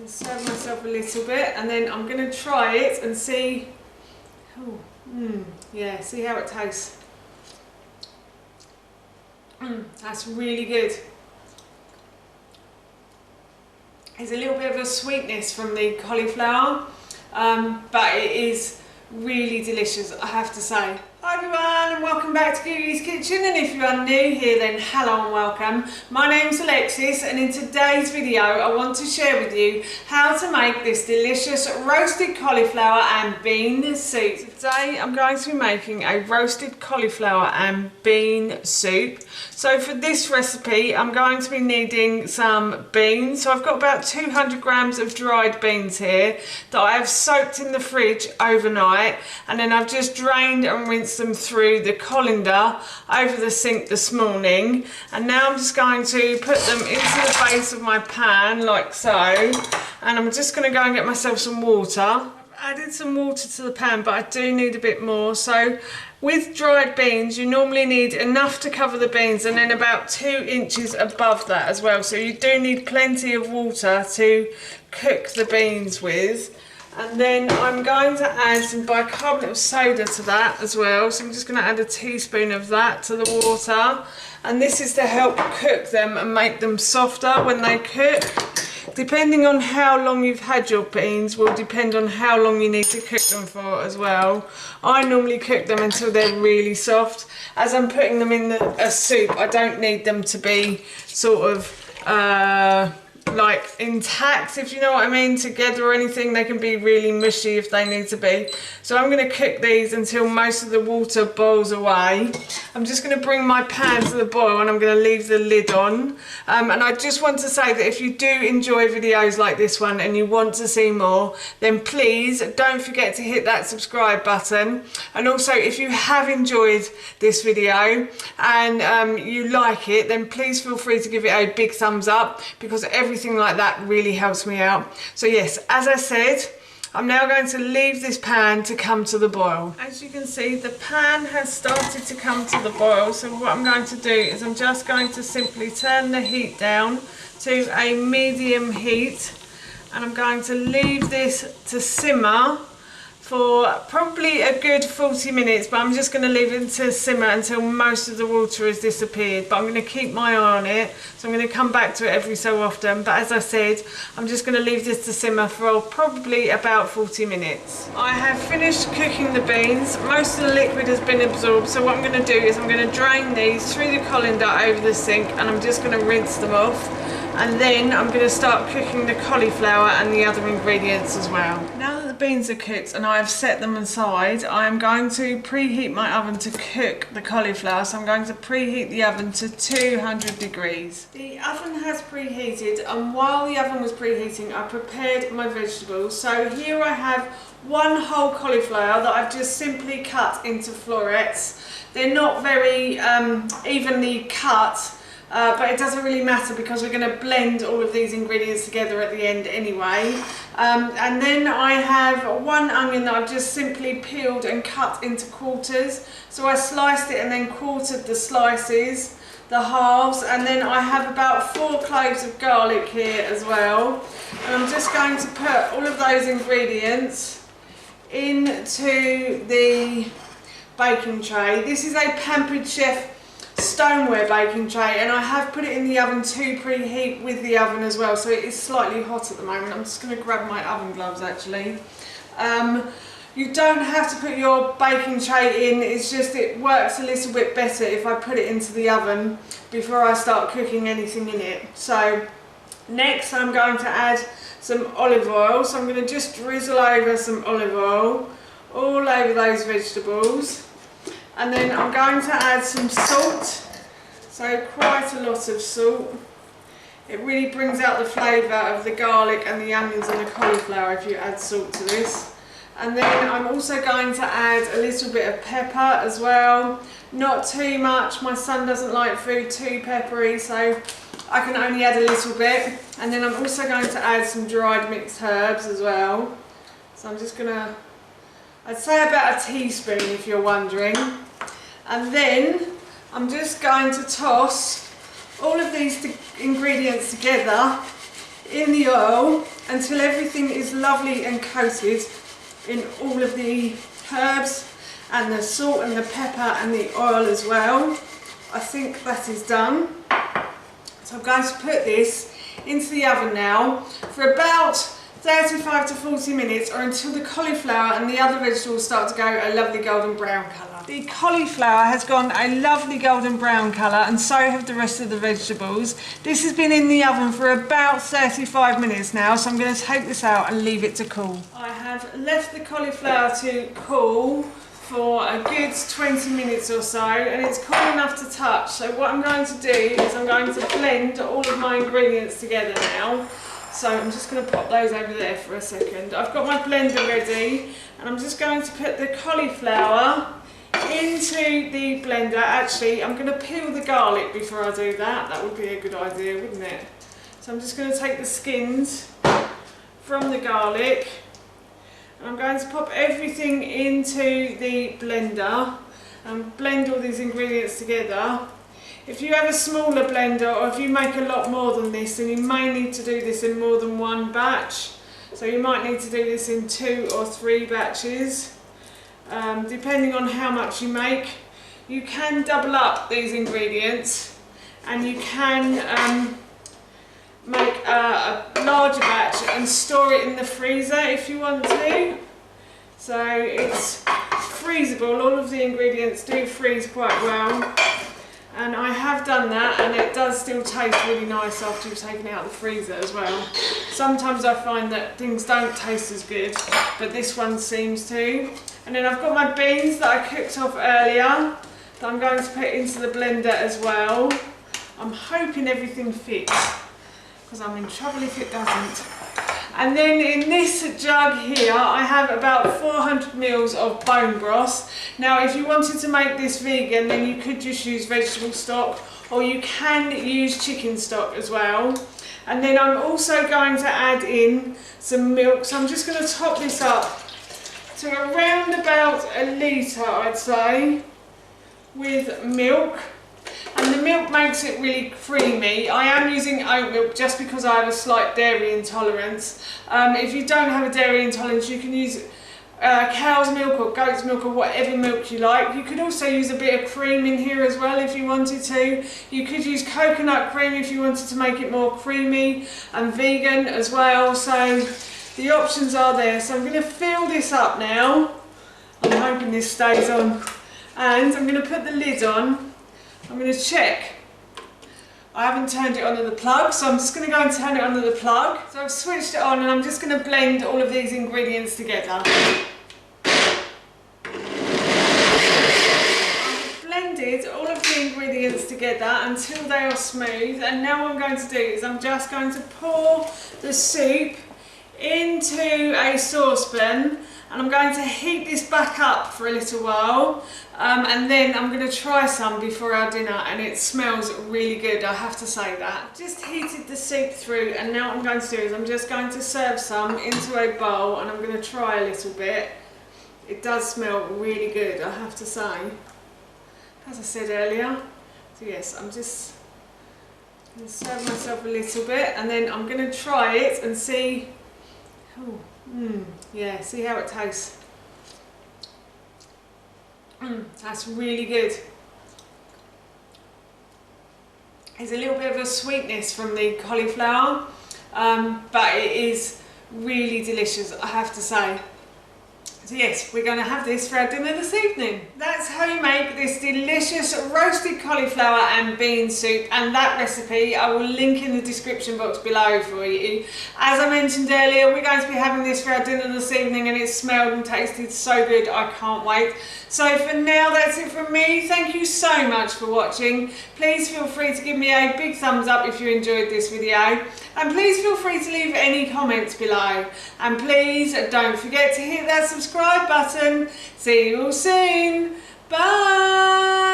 serve myself a little bit, and then I'm going to try it and see. Oh, yeah, see how it tastes. That's really good. There's a little bit of a sweetness from the cauliflower, but it is really delicious, I have to say. Hi everyone, and welcome back to Googie's Kitchen, and if you are new here then hello and welcome. My name's Alexis, and in today's video I want to share with you how to make this delicious roasted cauliflower and bean soup. Today I'm going to be making a roasted cauliflower and bean soup. So for this recipe I'm going to be needing some beans. So I've got about 200 grams of dried beans here that I have soaked in the fridge overnight, and then I've just drained and rinsed them through the colander over the sink this morning. And now I'm just going to put them into the base of my pan like so, and I'm just going to go and get myself some water. I've added some water to the pan, but I do need a bit more. So with dried beans you normally need enough to cover the beans and then about 2 inches above that as well, so you do need plenty of water to cook the beans with. And then I'm going to add some bicarbonate of soda to that as well. So I'm just going to add a teaspoon of that to the water. And this is to help cook them and make them softer when they cook. Depending on how long you've had your beans will depend on how long you need to cook them for as well. I normally cook them until they're really soft. As I'm putting them in a soup, I don't need them to be sort of like intact, if you know what I mean, together or anything. They can be really mushy if they need to be. So I'm going to cook these until most of the water boils away. I'm just going to bring my pan to the boil and I'm going to leave the lid on. And I just want to say that if you do enjoy videos like this one and you want to see more, then please don't forget to hit that subscribe button. And also, if you have enjoyed this video and you like it, then please feel free to give it a big thumbs up, because everything like that really helps me out. So yes, as I said, I'm now going to leave this pan to come to the boil. As you can see, the pan has started to come to the boil. So what I'm going to do is I'm just going to simply turn the heat down to a medium heat, and I'm going to leave this to simmer for probably a good 40 minutes, but I'm just going to leave it to simmer until most of the water has disappeared. But I'm going to keep my eye on it, so I'm going to come back to it every so often. But as I said, I'm just going to leave this to simmer for probably about 40 minutes. I have finished cooking the beans. Most of the liquid has been absorbed, so what I'm going to do is I'm going to drain these through the colander over the sink, and I'm just going to rinse them off. And then I'm going to start cooking the cauliflower and the other ingredients as well. Now that the beans are cooked and I've set them aside, I'm going to preheat my oven to cook the cauliflower. So I'm going to preheat the oven to 200 degrees. The oven has preheated, and while the oven was preheating I prepared my vegetables. So here I have one whole cauliflower that I've just simply cut into florets. They're not very evenly cut, but it doesn't really matter because we're going to blend all of these ingredients together at the end anyway. And then I have one onion that I've just simply peeled and cut into quarters. So I sliced it and then quartered the slices, the halves, and then I have about 4 cloves of garlic here as well. And I'm just going to put all of those ingredients into the baking tray. This is a Pampered Chef stoneware baking tray, and I have put it in the oven to preheat with the oven as well, so it is slightly hot at the moment. I'm just going to grab my oven gloves actually. You don't have to put your baking tray in, it's just it works a little bit better if I put it into the oven before I start cooking anything in it. So next I'm going to add some olive oil, so I'm going to just drizzle over some olive oil all over those vegetables. And then I'm going to add some salt, so quite a lot of salt. It really brings out the flavour of the garlic and the onions and the cauliflower if you add salt to this. And then I'm also going to add a little bit of pepper as well. Not too much, my son doesn't like food too peppery, so I can only add a little bit. And then I'm also going to add some dried mixed herbs as well. So I'm just going to, I'd say about a teaspoon if you're wondering. And then I'm just going to toss all of these ingredients together in the oil until everything is lovely and coated in all of the herbs and the salt and the pepper and the oil as well. I think that is done. So I'm going to put this into the oven now for about 35 to 40 minutes, or until the cauliflower and the other vegetables start to go a lovely golden brown colour. The cauliflower has gone a lovely golden brown colour, and so have the rest of the vegetables. This has been in the oven for about 35 minutes now, so I'm going to take this out and leave it to cool. I have left the cauliflower to cool for a good 20 minutes or so, and it's cool enough to touch. So what I'm going to do is I'm going to blend all of my ingredients together now. So I'm just going to pop those over there for a second. I've got my blender ready, and I'm just going to put the cauliflower into the blender. Actually, I'm going to peel the garlic before I do that. That would be a good idea, wouldn't it? So I'm just going to take the skins from the garlic, and I'm going to pop everything into the blender and blend all these ingredients together. If you have a smaller blender, or if you make a lot more than this, then you may need to do this in more than one batch. So you might need to do this in 2 or 3 batches, depending on how much you make. You can double up these ingredients, and you can make a larger batch and store it in the freezer if you want to. So it's freezable. All of the ingredients do freeze quite well. And I have done that, and it does still taste really nice after you've taken it out of the freezer as well. Sometimes I find that things don't taste as good, but this one seems to. And then I've got my beans that I cooked off earlier that I'm going to put into the blender as well. I'm hoping everything fits, because I'm in trouble if it doesn't. And then in this jug here, I have about 400 ml of bone broth. Now, if you wanted to make this vegan, then you could just use vegetable stock, or you can use chicken stock as well. And then I'm also going to add in some milk. So I'm just going to top this up to around about a litre, I'd say, with milk. And the milk makes it really creamy. I am using oat milk just because I have a slight dairy intolerance. If you don't have a dairy intolerance, you can use cow's milk or goat's milk or whatever milk you like. You could also use a bit of cream in here as well if you wanted to. You could use coconut cream if you wanted to make it more creamy and vegan as well. So the options are there. So I'm going to fill this up now. I'm hoping this stays on. And I'm going to put the lid on. I'm going to check. I haven't turned it onto the plug, so I'm just going to go and turn it onto the plug. So I've switched it on, and I'm just going to blend all of these ingredients together. I've blended all of the ingredients together until they are smooth, and now what I'm going to do is I'm just going to pour the soup into a saucepan, and I'm going to heat this back up for a little while, and then I'm going to try some before our dinner, and it smells really good, I have to say that. Just heated the soup through, and now what I'm going to do is I'm just going to serve some into a bowl, and I'm going to try a little bit. It does smell really good, I have to say, as I said earlier. So yes, I'm just going to serve myself a little bit, and then I'm going to try it and see. Yeah, see how it tastes. That's really good. There's a little bit of a sweetness from the cauliflower, but it is really delicious, I have to say. So yes, we're going to have this for our dinner this evening. That's how you make this delicious roasted cauliflower and bean soup, and that recipe I will link in the description box below for you. As I mentioned earlier, we're going to be having this for our dinner this evening, and it smelled and tasted so good, I can't wait. So for now, that's it from me. Thank you so much for watching. Please feel free to give me a big thumbs up if you enjoyed this video, and please feel free to leave any comments below, and please don't forget to hit that subscribe button. See you all soon. Bye.